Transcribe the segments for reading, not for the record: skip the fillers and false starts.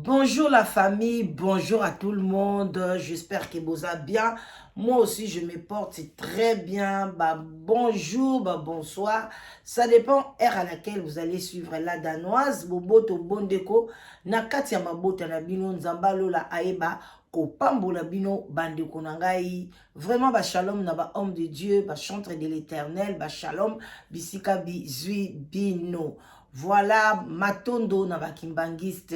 Bonjour la famille, bonjour à tout le monde, j'espère que vous allez bien. Moi aussi je me porte très bien, bonjour, bonsoir. Ça dépend heure à laquelle vous allez suivre la danoise. Boboto bondeko, na kati ya mabota na bino nzambalo la aeba, ko pambola bino bandeko na ngai. Vraiment shalom na ba homme de Dieu, chantre de l'éternel, shalom, bisika bizui bino. Voilà, Matondo Navakimbangiste,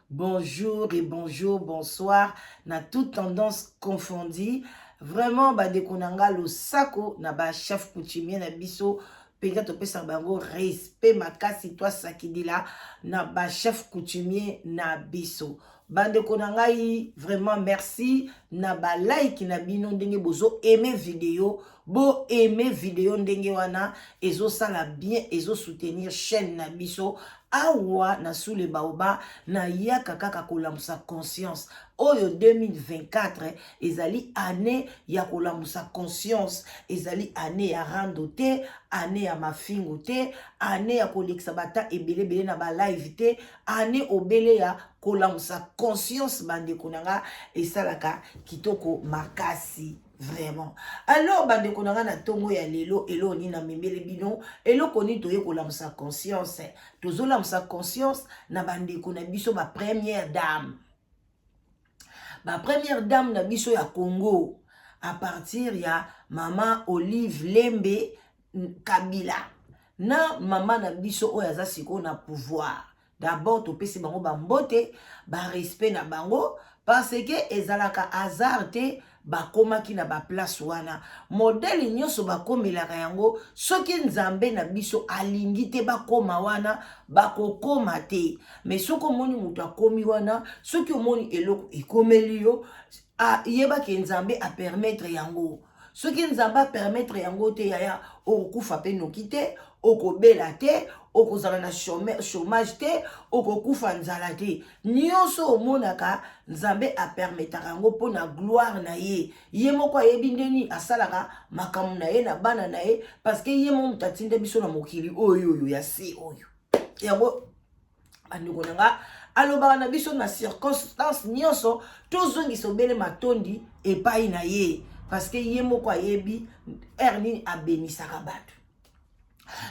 bonjour et bonjour, bonsoir, na toute tendance confondue. Vraiment, dekonanga lo sako na ba chef coutumier na biso, penga to pesa bango respect makasi toi sakidila na ba chef coutumier na biso. Bande konangai, vraiment merci na ba like na bino ndenge bozo aimer vidéo, bo aimer vidéo ndenge wana ezo sala bien, ezo soutenir chaîne na biso awa na sous le baoba na yaka kaka kolamusa conscience. Oyo 2024 ezali année ya kolamusa conscience, ezali année ya rando te, année ya mafingo te, année ya kolekisa bata ebele bele na ba live te, année obele ya kolamusa conscience bande konanga esalaka kitoko makasi. Vraiment. Alors, bande konanga na tongo ya lelo, elo ni na membele bino, elo koni toye kolamusa conscience. Tozo lamusa conscience na bande kona biso ba première dame. Ma première dame na biso ya Congo, à partir ya Maman Olive Lembe Kabila. Na maman na biso oyaza siko na pouvoir. D'abord, to pesi bango bambote, ba respect na bango, parce que ezalaka hasard te, bakoma ki na ba place wana. Modèle nyonso bakomelaka yango, soki nzambe na biso alingi te bakoma wana, bakokoma te. Mais soko moni mutu akomi wana, soki omoni eloko ekomeli yo, yeba ke nzambe a permettre yango. Soki nzambe a permettre yango te yaya, okufa pe noki te, okobela te, okozala na chômage te, okokufa nzala te. Nyonso omonaka nzambe a permettre yango po na gloire na ye. Ye moko ayebi ndeni asalaka makamu na ye na bana na ye, parce que ye mo mutatinde biso na mokili oyo ya si oyo. Yango bandeko nanga alobaka na biso na circonstance nyonso tozongisa obele matondi epai na ye, parce que ye moko ayebi erni abenisaka bato.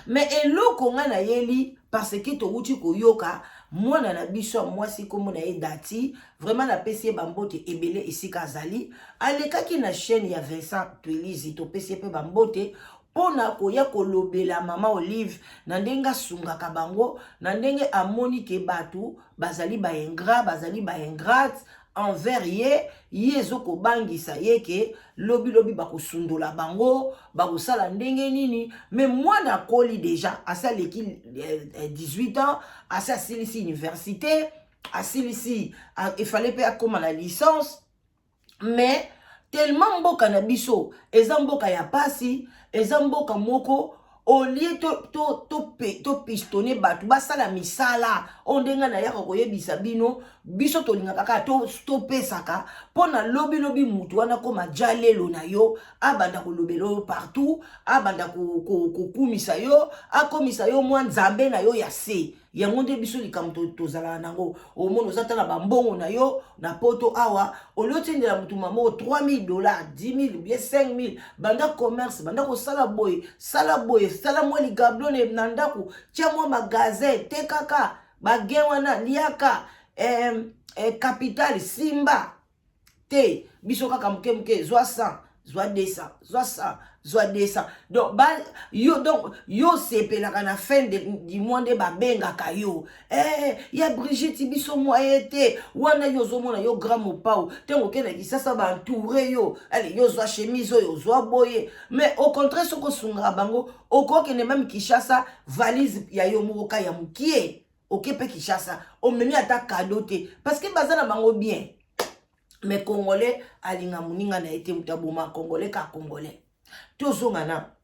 Mais eloko nga na yeli, parce que to uti koyoka mwana na biso mwasi komo na ye dati, vraiment na pesi bambote ebele esika azali, alekaki na chaîne ya Vincent Twelizi to pesi pe bambote pona koya kolobela Mama Olive na ndenge asungaka bango, na ndenge amoni ke batu bazali ba ingrat, bazali ba ingrate envers ye, yezo ko bangisa ye ke lobi bakosundola bango, bakosala ndenge nini. Mais mwana koli déjà asaleki 18 ans, asilisi université, asilisi il fallait pas comme la licence. Mais tellement mboka na biso eza mboka ya pasi, eza mboka moko au lieu to pistonner batu basala misala ondenga na yaka koyebisa bino biso tolingaka kaka to pesaka pona lobi mutu wana koma jalelo na yo abanda kolobelo partout, abanda kokumisa yo, akomisa yo mwa nzambe na yo ya se. Yango nde biso likambo tozala nango. Omono ozata na bambongo na yo na poto awa, olotendela mutu mamo $3000, 10,000, bien 5,000, banda commerce, banda ko sala boye, sala mwa ligablone na ndako, tia mwa magazin, tekaka, bagen wana liaka, capital simba te, biso kaka muke zwa 100, zwa 200, zwa 100, zwa 200. Donc yo sepelaka na fin du mois de babengaka yo. Ya Brigitte biso moye te, wana yo zomona yo grand mopao, tengo kena kisasa ba entouré yo. Allez, yo zwa chemise yo zwa boye. Mais au contraire soko sunga bango, okoke ne même Kishasa valise ya yo moka ya mukie. Okepe Kishasa, o memi ata cadeau te parce que bazana bango bien. Mais Congolais, alinga muninga na ete mutabuma Congolais ka Congolais. Tozo ngana,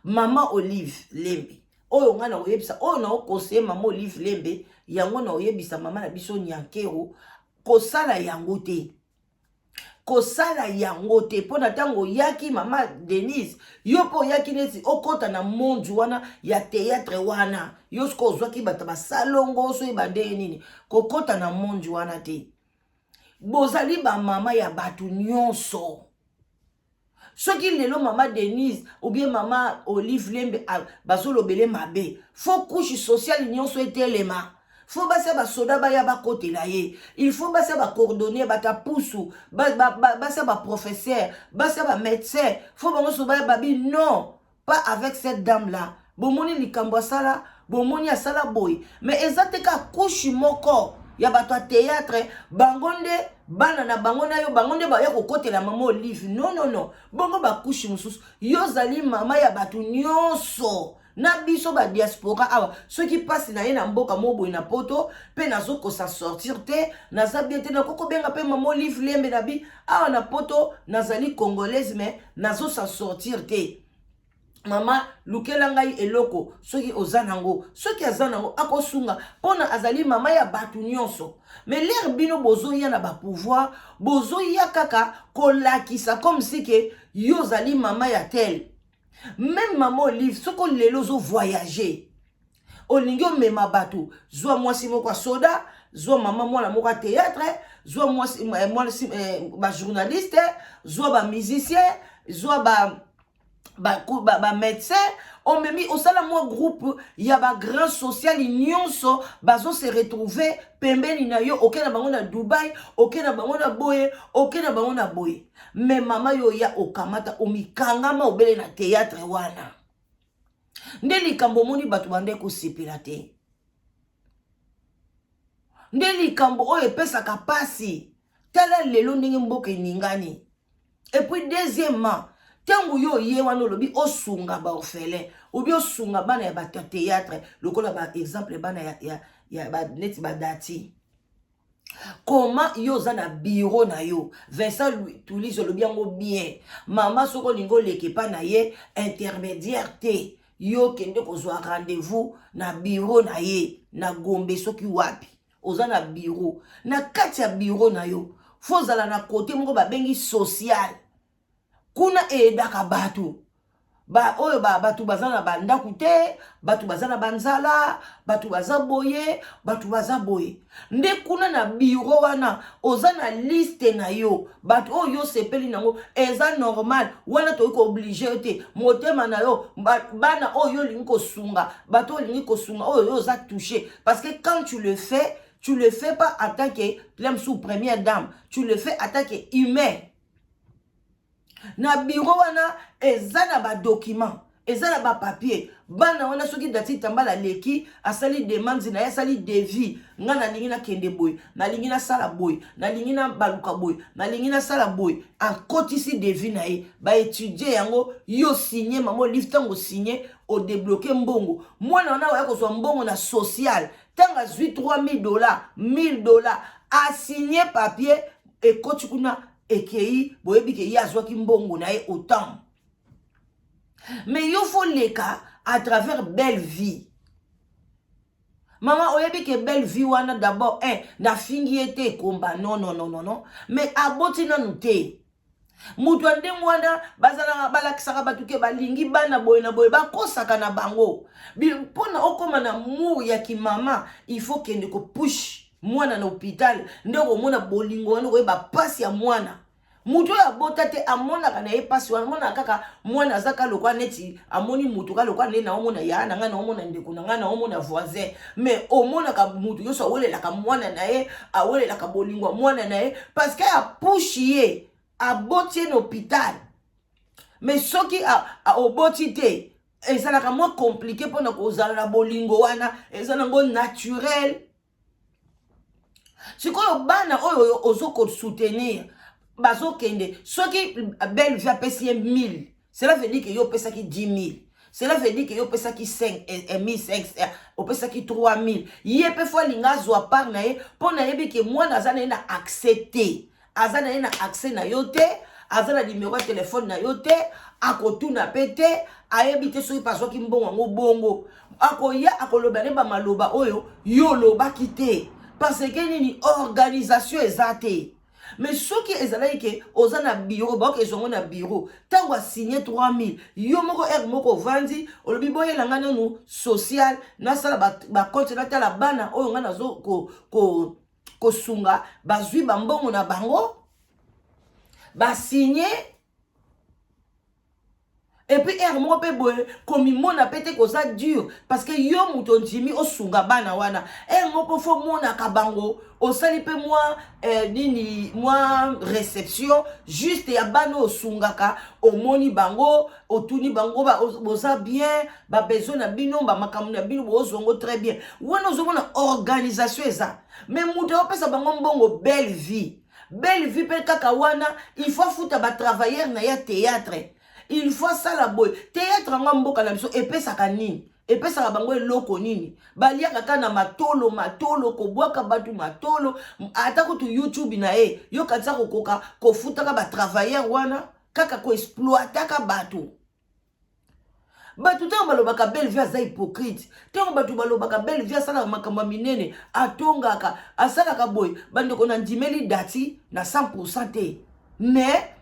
Maman Olive Lembe. Oyo ngana oyebisa, oyo na okose Maman Olive Lembe, yango na oyebisa mama na biso nyankero, kosala yango te. kosala yango te pona tango yaki mama Denise yo po yaki neti okota na monde wana ya théâtre wana yo sko ozwaki bato basalongo so ebande nini kokota na monde wana te bozali ba mama ya bato nyonso soki lelo mama Denise ou bien mama Olive Lembe bazolobele mabe faut couche sociale nyonso etelema faut basa ba soda ba ya ba kote la ye il faut basa ba coordonner ba tapusu basa ba professeur basa ba médecin faut bango so ba babi non pas avec cette dame là bomoni likambo sala bomoni asala boy mais ezate ka couche moko ya bato a théâtre bangonde bana na bangona yo bangonde ba ya kokotela mama Olive non non non bongo ba couche mususu yo zali mama ya bato nyonso na biso ba diaspora awa ceux qui passent na ye na mboka mobo na poto pe nazo ko sa sortir te naza bien te na koko benga pe mama Olive Lembe na bi awa na poto nazali congolaise mais nazo sa sortir te mama lukela ngai eloko soki ozanango soki azanango akosunga pona azali mama ya batu nyonso mais l'air bino bozo ya na ba pouvoir bozo ya kaka kolakisa comme si que yo zali mama ya tel même maman Olive soko lelo zo voyager olingio mema batu zwa mwasi moko soda zwa mama mwana moko théâtre zwa mwasi ba journaliste zwa ba musicien zwa ba médecin on me mis au sala moi groupe ya ba grand social nyonso bazo se retrouver pembeni na yo okena bango na Dubai okena bango na boye okena bango na boye mais mama yo ya okamata omikangama obele na théâtre wana nde likambo moni bato bande kosepela te nde likambo oyo epesaka pasi tala lelo ndenge mboka eningani et puis deuxièmement tango yo ye wana lobi osunga ba orphelin obi osunga bana ya ba théâtre lokola ba exemple bana ya ba neti ba dati comment yo za na bureau na yo Vincent Toulis lobi yango bien mama soko lingo leke pa na ye intermédiaire te yo kende kozwa rendez-vous na bureau na ye na Gombe soki wapi oza na bureau na kati ya bureau na yo fozala na côté moko ba bengi social kuna edaka batu ba oyo batu bazana bandaku te batu bazana banzala batu bazaboye batu bazaboye nde kuna na bureau wana ozana liste na yo batu oyo sepeli nango eza normal wana to ko obligé te motema na yo bana oyo lingi ko sunga batu lingi ko sunga oyo za touché parce que quand tu le fais pas en tant que l'homme sous première dame tu le fais en tant que humain na bureau wana ezana ba document ezana ba papier bana wana soki dati tambala leki asali demande na asali devis ngana lingi na kende boy na lingi na sala boy na lingi na baluka boy na lingi na sala boy en kotisi devis na ye ba étudier yango yo signer mamo livre tango signer o débloquer mbongo mwana wana wa ko so mbongo na social tanga zui $3000 $1000 a signer papier et koti kuna ekei boyebi ke yazwaki mbongo na ye autant mais yo faut leka à travers belle vie maman oyebi ke belle vie wana d'abord na fingi ete komba non mais aboti nanu te mutu ande mwana bazala balakisaka batu ke balingi bana boye na boye bakosaka na bango pona okoma na mu ya kimama il faut kende ko push mwana na hôpital ndeko mona bolingo wana ko ba pasi ya mwana mutu ya bota te amona kana ye pasi wana mona kaka mwana zaka lokwa neti amoni mutu ka lokwa ne na omona ya na nga na omona ndeko na nga na omona voisin mais omona ka mutu yo so wele la ka mwana na ye awele la ka bolingo mwana na ye parce que a push ye a boti na hôpital mais soki a oboti te ezalaka moins compliqué pona kozala na bolingo wana ezala ngo naturel sikoyo bana oyo ozoko soutenir bazo kende soki belle vie apesi 1000 cela veut dire que yo pesa ki 10000 cela veut dire que yo pesa ki 1500 o pesa ki 3000 ye pe fo linga zo par na ye pona yebi ke mwana azana na accepter azana na accès na yo te azana numéro de téléphone na yo te akotuna pete ayebite soki pasoki mbongo ngo bongo akoya akoloba ne ba maloba oyo yo loba kite parce que nini organisation ezate mais ceux qui ezalaki ke oza na bureau ba ke zongo na bureau tango a signé 3000 yo moko moko vandi olobi boyela nga nanu social na sala ba compte na tala bana oyo nga nazo ko sunga bazwi bambongo na bango ba signé. Et puis moko pe boye komi mona pete ko ça dur parce que yo muto ndimi osunga bana wana moko fo mona kabango osali pe moi nini moi réception juste ya bana osungaka omoni bango otuni bango boza bien ba besoin na bino ba makamu na bino bozongo très bien wana ozomona organisation eza mais muto opesa bango mbongo belle vie pe kaka wana il faut futa ba travailleur na ya théâtre. Il faut ça la boy. Théâtre nga mboka na biso epesaka nini? Epesaka bango eloko nini? Balia kaka na matolo ko bwaka batu matolo ata ko tu YouTube na yo katsa ko koka ko futaka ba travailleur wana kaka ko exploitaka batu. Batu tango balobaka belle vie za hypocrite. Tango batu balobaka belle vie sala makamba minene atongaka asalaka boy bandeko na ndimeli dati na 100% te. Mais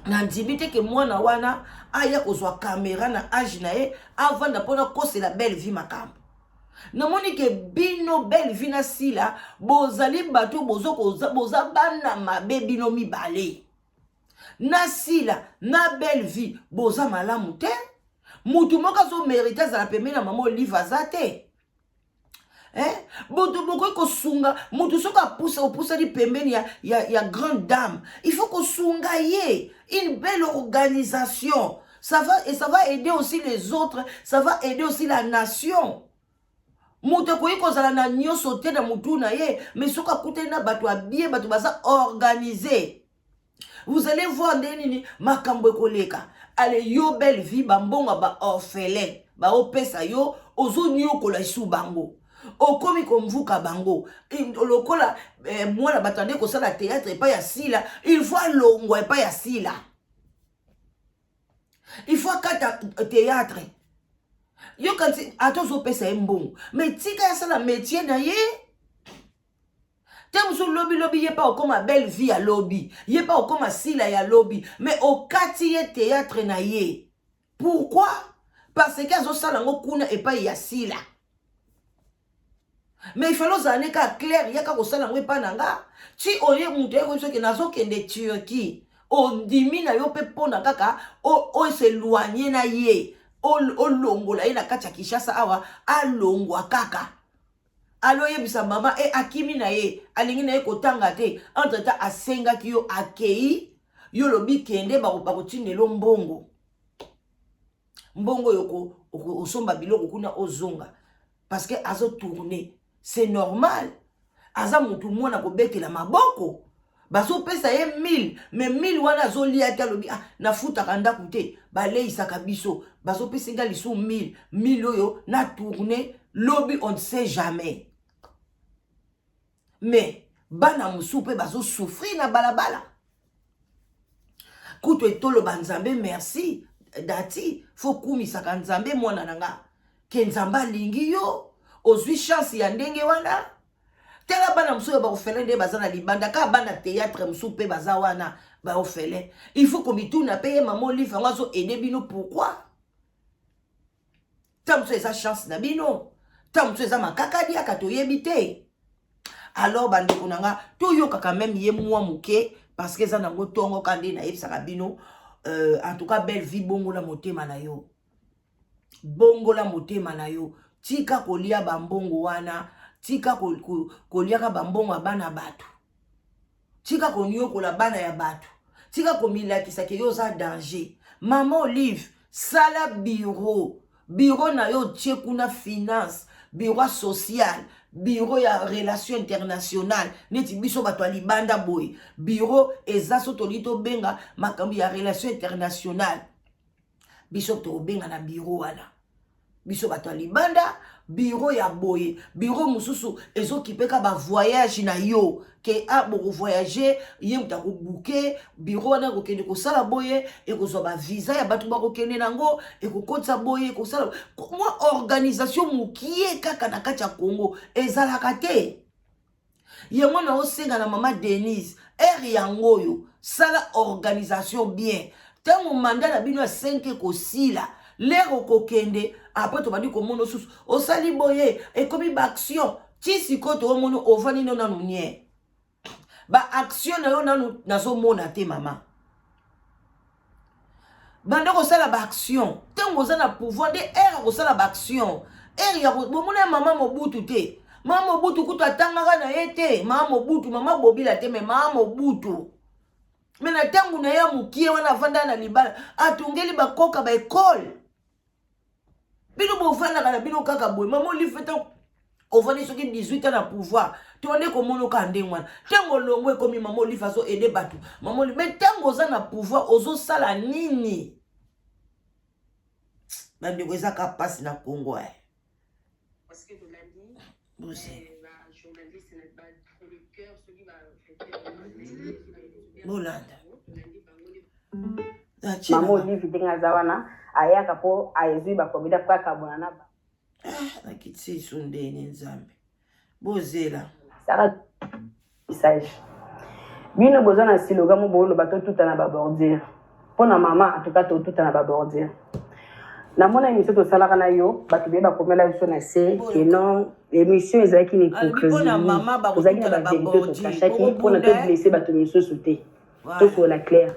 nandimite ke mwana wana aya kozwa caméra na age na ye avant na pona kose la belle vie makambo. Namoni ke bino belle vie na sila bozali bato boza bana mabe bino mibale. Na sila na belle vie boza malamu te. Mutu moka zo merita za la peme na mama Oliva zate. Boto boko ko sunga mutu soka poussa di pembeni ya grande dame. Il faut ko sunga ye une belle organisation. Ça va aider aussi les autres, ça va aider aussi la nation. Mutu ko yiko zala na nyoso te na mutu na ye, mais soka kute na bato bien bato baza organisé. Vous allez voir nini makambo koleka. Allez yo belle vie bambonga ba orphelin, ba opesa yo ozo nyoko la isu bango. Okomi komvuka bango lokola mwana batande ko sala théâtre pas ya sila il faut longwa pas ya sila il faut kata théâtre yo kanti atozo pesa mbongo mais tika ya sala métier na ye Tem sou lobby yé pas okoma belle vie ya lobby yé pas okoma sila ya lobby mais okati ye théâtre na ye pourquoi parce que azo sala ngo kuna et pas ya sila. Mais il faut que ça clair, il y a qu'à ça n'angwe pas nanga. Si on est monté comme ça que nazo kende Turquie, on dimine yo pe pona kaka, o s'éloigner na ye, o longo la ina kacha Kinshasa awa, a longo kaka. Alo ye bisa mama akimi na ye, alingi na ye kotanga te, entre temps asenga ki yo akei, yo lobi kende ba tine lo mbongo. Mbongo yoko osomba biloko kuna ozonga parce que azo tourner. C'est normal. Aza mutu mwana ko beki la maboko. Baso pesa ye 1000. Mais 1000 wana zo liya ta lobi. Na futa kanda kute. Bale isaka biso. Baso pesa nga liso 1000. 1000 oyo na tourner. Lobby on ne sait jamais. Mais bana musupe baso souffrir na balabala. Kuto etolo banzambe merci. Dati. Faut kumisaka nzambe mwana nanga. Kenzamba lingi yo. Ozwi chance ya ndenge wana tela bana msupe ba ofele nde bazana libanda ka bana théâtre msupe baza wana ba ofele il faut que mituna paye maman livre ngazo aider bino pourquoi tamso eza chance na bino tamso eza makakadi akatoyebi te alors bande kunanga to yoka quand même ye mwa muke parce que za nango tongo kande na yebisaka bino en tout cas belle vie bongo la motema na yo bongo la motema na yo. Tika kolia bambongo wana, tika kolia ka bambongo abana batu. Tika konyo la bana ya batu. Tika komila kisake yo za danger. Maman Olive, sala bureau. Bureau na yo tie kuna finance, bureau social, bureau ya relation internationale. Neti biso bato libanda boy. Bureau eza soto lito benga makambi ya relation internationale. Biso to benga na bureau wana. Biso bato libanda bureau ya boye bureau mususu ezokipeka ba voyage na yo ke boko voyager ye mutako bouquet bureau na ko kende ko sala boye e ko zo ba visa ya batu ba ko kende nango e ko kotsa boye ko sala moi organisation mukie kaka na kati ya Congo ezalaka te Yango na osenga na maman Denise. Yangoyo. Sala organisation bien. Tango mandat na bino 5 kosila. L'air au kokende. Après tu vas dire comment sous. O sali boye. Et comme une action. Tisi koto o mono ovani no nanu nye. Ba action na yo nanu nazo mona te maman. Bande ko sala ba action. Tango za na pouvoir de ko sala ba action. Ya ko mona maman Mobutu te. Maman Mobutu kutu atangaka na yete. Maman Mobutu maman Bobila te mais maman Mobutu. Mais na tangu na ya mukie wana vanda na libala atungeli bakoka ba école. Bino bo vanda kana bino kaka boy. Maman li fait on va dire ce qui 18 ans à pouvoir. Tu vas dire comment on a ndengwana. Tango longwe comme maman li faso aider batu. Maman li mais tango za na pouvoir ozo sala nini. Bande ko za ka passe na Congo eh. Parce que de lundi, la journaliste n'est pas trop le cœur, celui va Bolanda. Maman Olive dinga zawana ayaka po ayezu ba komida kwa kabona na ba. Na kitsi sondeni nzambe. Bozela. Sara message. Bino bozana siloga mo bolo bato tuta na ba bordir. Pona mama atuka to tuta na ba bordir. Na mona émission to salaka na yo bato be ba komela biso na se que non émission ezaki ni hypocrisie. Pona mama ba ko tuta na ba bordir. Chacun pona to blessé bato miso sauter. Tout sur la claire.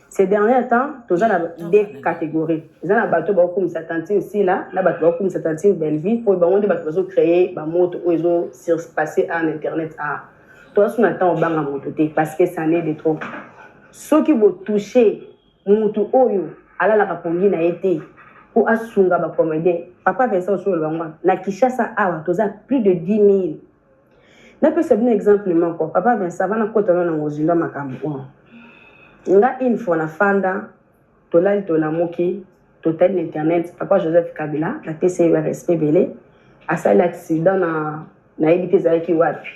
Ces derniers temps, tous ont des catégories. Ils ont bateau comme Satantin ici là, là bateau comme Satantin Belleville pour bon des bateaux créer ba moto ou ils ont surpassé en internet à. Toi ce matin au bang à moto parce que ça n'est de trop. Ceux qui vont toucher moto oyo ala la kapongi na été pour asunga ba comédien. Papa fait ça sur le bango. Na Kishasa awa tous plus de 10 000. Na peut c'est un exemple encore. Papa Vincent va na kotana na mozinda makambo. Nga une fois na fanda tolali tolamoki total internet papa Joseph Kabila la TCRSP belé a ça l'accident na évité zaki wapi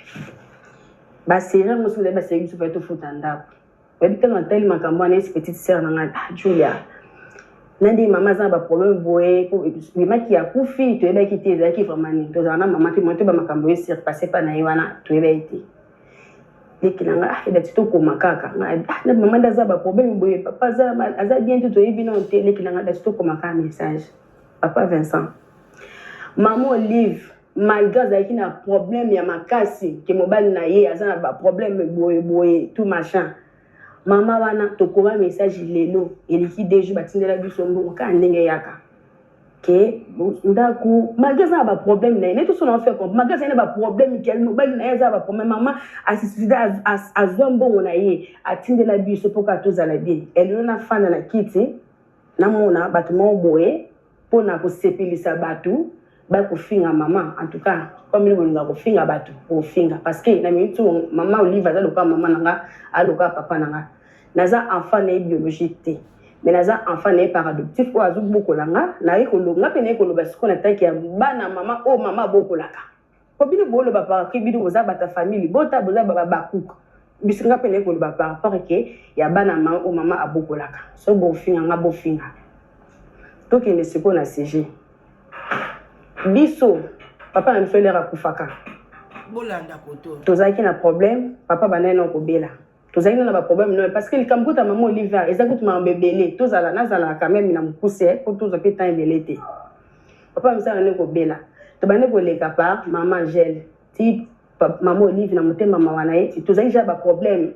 ba série musu de ba série su fait futanda ba bitanga tel makambo na petite sœur na Julia nandi mama za ba problème boye ko maki ya kufi to eba kiti zaki vraiment ni to zana mama ki monte ba makambo sur passer pa na yiwana to eba ite Likilanga ida tito makaka na mama ndaza ba problème boye papa za aza bien tout yebi non te likilanga da tito makaka message papa Vincent maman Olive malgré za kina problème ya makasi ke mobali na ye aza na ba problème boye tout machin mama wana to koma message lelo eliki deju batindela biso mbongo ka ndenge yaka que ndaku magasin ba problème na ne tout son en fait comme magasin ba problème quel mobile na za ba problème maman assisté à zombo na ye atindela biso pour ka tous ala bien elle na fana na kiti na mona batuma boye pour na ko sepelisa batu ba ko finga maman en tout cas comme il nga ko finga batu ko finga parce que na minute maman Olive za loka maman nanga aloka papa nanga naza enfant na biologique te mais naza enfant né par adoptif ou azu bokolanga na ekolonga pene ekoloba sikona tanki ya bana mama o mama bokolaka ko bino bolo ba par ki bino boza bata famille bota boza baba bakuka bisinga pene ekoloba par rapport ke ya bana mama o mama abokolaka so bo finga nga bo finga to ki ne sikona CG biso papa na biso lera kufaka bolanda koto tozaki na problème papa banana ko bela tozali na ba problème non parce que le kambuta maman Olivier ezaki ma bébélé tozala nazala quand même na mukuse pour tozo pe temps belete papa msana ne ko bela to bane ko leka pa maman Angèle ti maman Olivier na motema mama wana ye tozali ja ba problème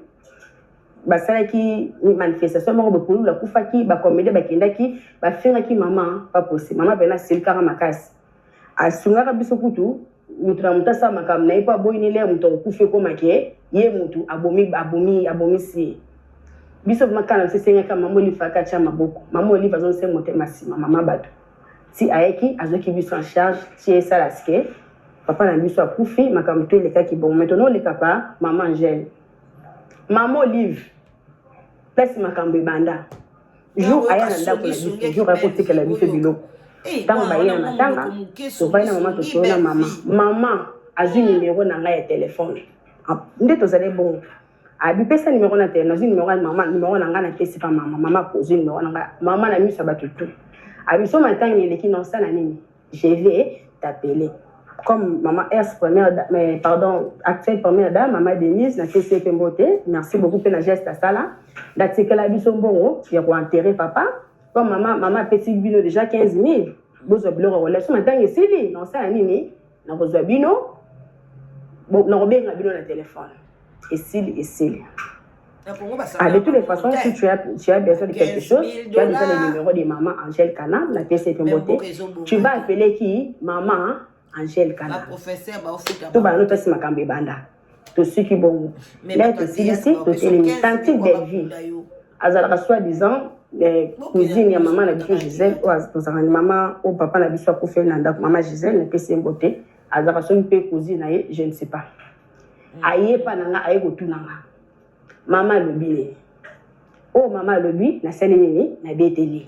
basala ki manifestation moko bokulu la kufaki ba comédie ba kendaki ba fingaki maman pas possible maman bena silka makasi asungaka biso kutu mutra mutasa makam na ipa boy ni le muto kufe ko make ye mutu abomi si biso makana sesenga kama mama Olive ka cha maboko mama Olive azon se motema sima mama bato si ayeki azoki biso en charge ti esa laske papa na biso akufi makam to le ka ki bon maintenant le papa maman Angèle maman Olive place makambo banda jour aya na ndako na biso jour akote kala biso biloko tango bayina na tanga to bayina mama to tona mama azu numéro na ngai ya téléphone nde tozali bon abi pesa numéro na téléphone azu numéro mama numéro na ngai na pesi pa mama pose numéro na ngai mama na miso ba tutu abi so matangi eleki non sala nini je vais t'appeler comme maman S première mais pardon actuelle première dame maman Denise na kesi pe mbote merci beaucoup pour la geste à ça là d'attendre la biso bongo qui va enterrer papa comme maman petit bino déjà 15 000 bozo bloro relation matin esili non ça nini na bozo bino bon na robenga bino na téléphone esili de toutes les façons, si tu as besoin de quelque chose, tu as besoin du numéro de maman Angèle Kana, la pièce est montée. Tu vas appeler qui? Maman Angèle Kana. La professeure, tout va nous passer ma cambe banda. Tout ce qui est bon. Là, tu es ici, tu es limitante de vie. Azara soi-disant, les cousines, il y a maman, la biche Gisèle, ou maman, ou papa, la biche Koufé, maman Gisèle, la pièce est montée. Azara soi-disant, cousine, je ne sais pas. Aïe, pas nanga, aïe, tout nanga. Maman lobi oh maman lobi na sali nini na beteli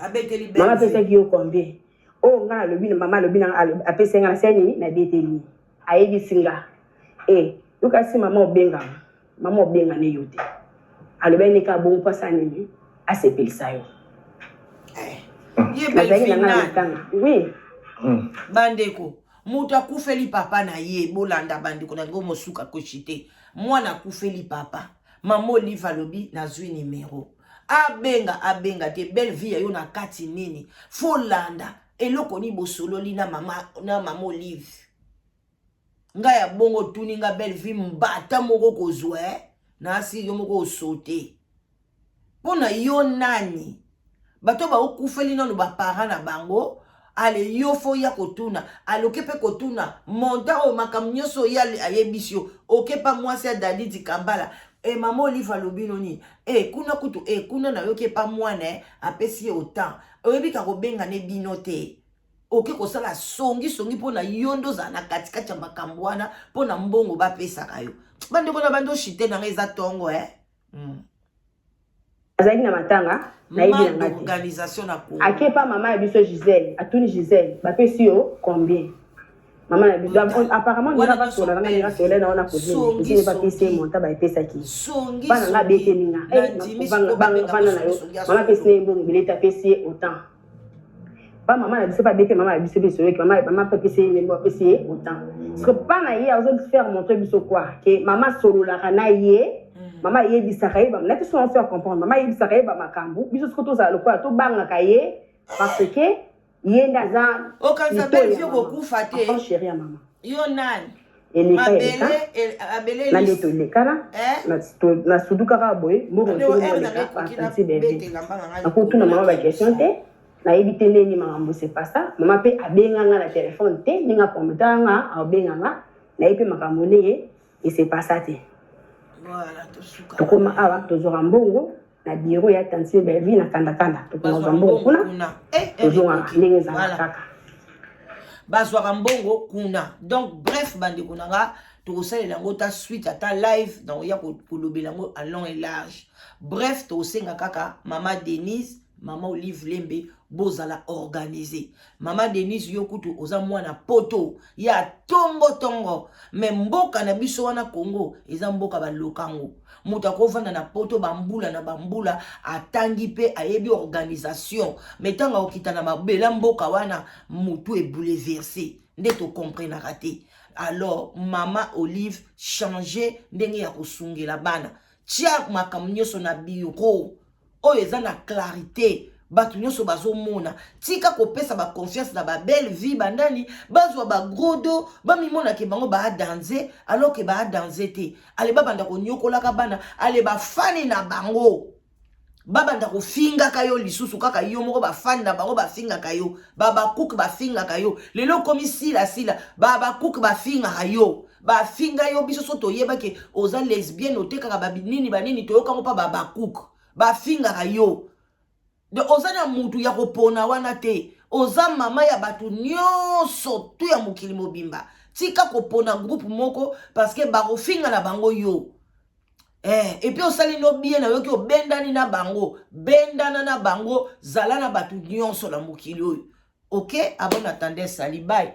maman pesa ki yo combien oh nga lobi maman lobi na apesa nga na sali nini na beteli ayebi singa yuka si maman obenga ne yote alobi ne ka bon pasa nini asepelisa yo ye belfina oui bandeko muta kufeli papa na ye bolanda bandeko na ngo mosuka kochite mwana kufeli papa Maman Olive alobi na zui numéro. Abenga te belle vie yo na kati nini. Folanda eloko ni bosolo li na maman Olive. Nga ya bongo tuni nga belle vie mbata moko kozwe na asi yo moko osote. Pona yo nani. Bato ba okufeli nanu ba parents na bango. Ale yo fo ya kotuna alokepe kotuna monta o makamnyoso ya ayebisio okepa mwasi ya Dadidi Kambala maman Olive alobino ni kuna kutu kuna na yoke pa mwana apesi autant oyebi ka kobenga ne binote oke kosala songi pona yondo za na katikati ya makambo wana pona mbongo bapesa kayo bandeko na bando shite na ngeza tongo azaki na matanga na yebi na ngati organisation na ko akepa maman ya biso Gisèle atuni Gisèle bapesi yo combien maman ya biso apparemment ni va sur la ngani ra na ona ko ni pas pesi monta ba pesa ki bana nga bete ninga bana na yo maman pesi mbongo bileta pesi autant pas maman ya biso pas bete maman ya biso biso que maman pesi mbongo pesi autant parce que bana ye a besoin de faire montrer biso quoi que maman solo la kana ye maman ye bisakaye ba na tout on faire comprendre maman ye bisakaye ba makambu biso skoto za lokwa to banga kaye parce que yenda za o kanza belle vie beaucoup faté oh chérie maman yo nani abele na leto le kana na suduka ka boy mo ko to mo le ka si bébé na ko tuna maman ba question te na yebite neni maman c'est pas ça maman pe abenga nga na téléphone te ninga komita nga abenga nga na yepe makambo ne et c'est pas ça te voilà to suka to koma awa to zora mbongo na bureau ya tanti bevi na kanda to koma mbongo kuna to zora ndenge za kaka bazwa mbongo kuna donc bref bande kunanga to salela ngota suite ata live donc ya ko lobela ngo à long et large bref to senga kaka maman Denise maman Olive Lembe bozala organisé maman Denise yokutu oza mwana poto ya tongo mais mboka na biso wana Congo eza mboka ba lokango muta kovanda na poto bambula atangi pe ayebi organisation metanga okita na mabela mboka wana mutu e bouleversé nde to comprendre raté alors maman Olive changer ndenge ya kosungela bana tia makamnyoso na bureau oyo eza na clarité batu nyonso bazomona tika kopesa ba confiance na ba belle vie bandani bazwa ba grodo ba mimona ke bango ba danser alors que ba danser te ale babanda ko nyokola ka bana ale ba fani na bango babanda ko finga kayo lisusu kaka yo moko ba fani na bango ba finga kayo baba cook ba finga kayo lelo komi sila baba cook ba finga kayo ba finga yo biso soto yeba ke oza lesbienne oteka ba binini banini toyoka ngo pa baba cook ba finga kayo de ozana mutu ya kopona wana te oza mama ya batu nyonso tu ya mokili mobimba tika kopona groupe moko parce que bakofinga na bango yo et puis osali no bien na yo ki obendani na bango bendana na bango zala na batu nyonso na mokili oyo ok avant attendre sali bye